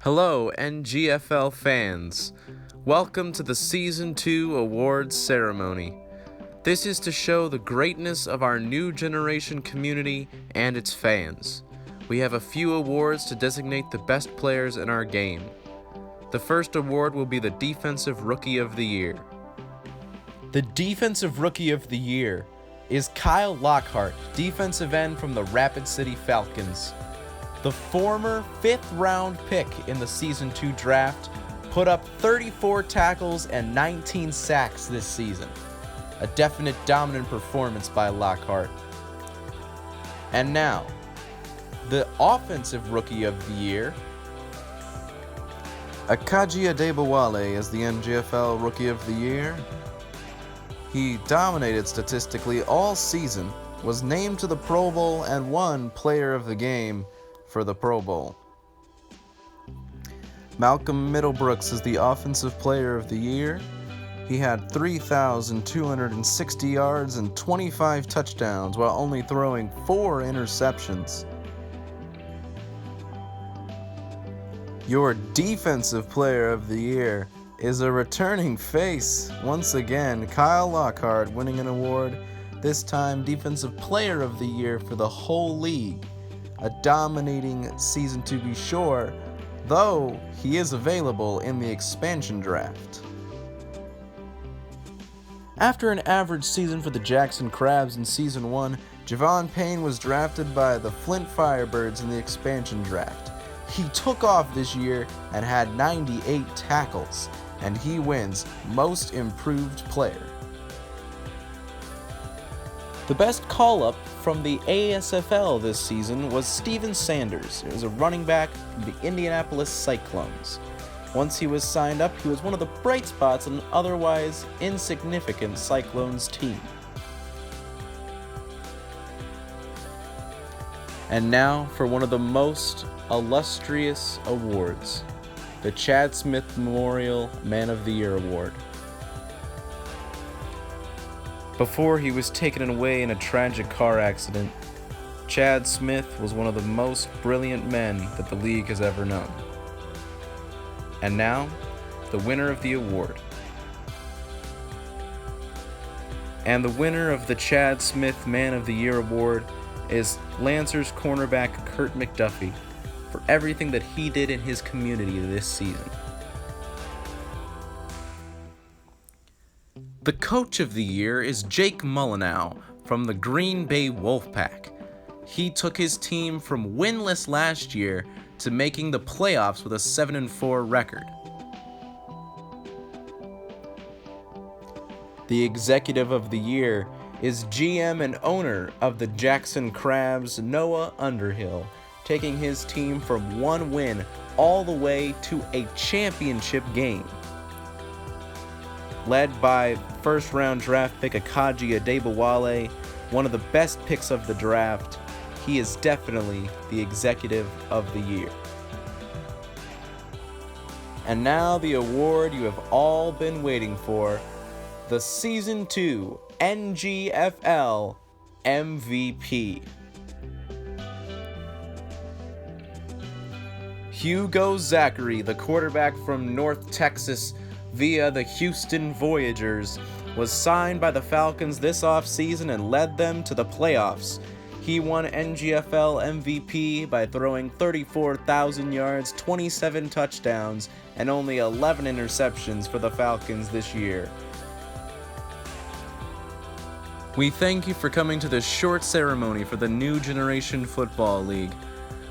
Hello, NGFL fans. Welcome to the Season 2 Awards Ceremony. This is to show the greatness of our new generation community and its fans. We have a few awards to designate the best players in our game. The first award will be the Defensive Rookie of the Year. The Defensive Rookie of the Year is Kyle Lockhart, defensive end from the Rapid City Falcons. The former 5th round pick in the Season 2 draft put up 34 tackles and 19 sacks this season. A definite dominant performance by Lockhart. And now, the Offensive Rookie of the Year. Akaji Adebowale is the NGFL Rookie of the Year. He dominated statistically all season, was named to the Pro Bowl, and won Player of the Game for the Pro Bowl. Malcom Middlebrooks is the Offensive Player of the Year. He had 3,260 yards and 25 touchdowns while only throwing 4 interceptions. Your Defensive Player of the Year is a returning face. Once again, Kyle Lockhart winning an award, this time Defensive Player of the Year for the whole league. A dominating season to be sure, though he is available in the expansion draft. After an average season for the Jackson Crabs in Season 1, Jevon Payne was drafted by the Flint Firebirds in the expansion draft. He took off this year and had 98 tackles, and he wins Most Improved Player. The best call-up from the ASFL this season was Steven Sanders. He was a running back from the Indianapolis Cyclones. Once he was signed up, he was one of the bright spots on an otherwise insignificant Cyclones team. And now for one of the most illustrious awards, the Chad Smith Memorial Man of the Year Award. Before he was taken away in a tragic car accident, Chad Smith was one of the most brilliant men that the league has ever known. And now, the winner of the award. And the winner of the Chad Smith Man of the Year Award is Lancers cornerback Curt McDuffie for everything that he did in his community this season. The Coach of the Year is Jake Mollineaux from the Green Bay Wolfpack. He took his team from winless last year to making the playoffs with a 7-4 record. The Executive of the Year is GM and owner of the Jackson Crabs, Noah Underhill, taking his team from one win all the way to a championship game. Led by first-round draft pick Akaji Adebowale, one of the best picks of the draft, he is definitely the Executive of the Year. And now the award you have all been waiting for, the Season 2 NGFL MVP. Hugo Zachary, the quarterback from North Texas via the Houston Voyagers, was signed by the Falcons this offseason and led them to the playoffs. He won NGFL MVP by throwing 34,000 yards, 27 touchdowns, and only 11 interceptions for the Falcons this year. We thank you for coming to this short ceremony for the New Generation Football League.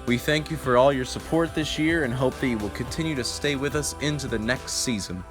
We thank you for all your support this year and hope that you will continue to stay with us into the next season.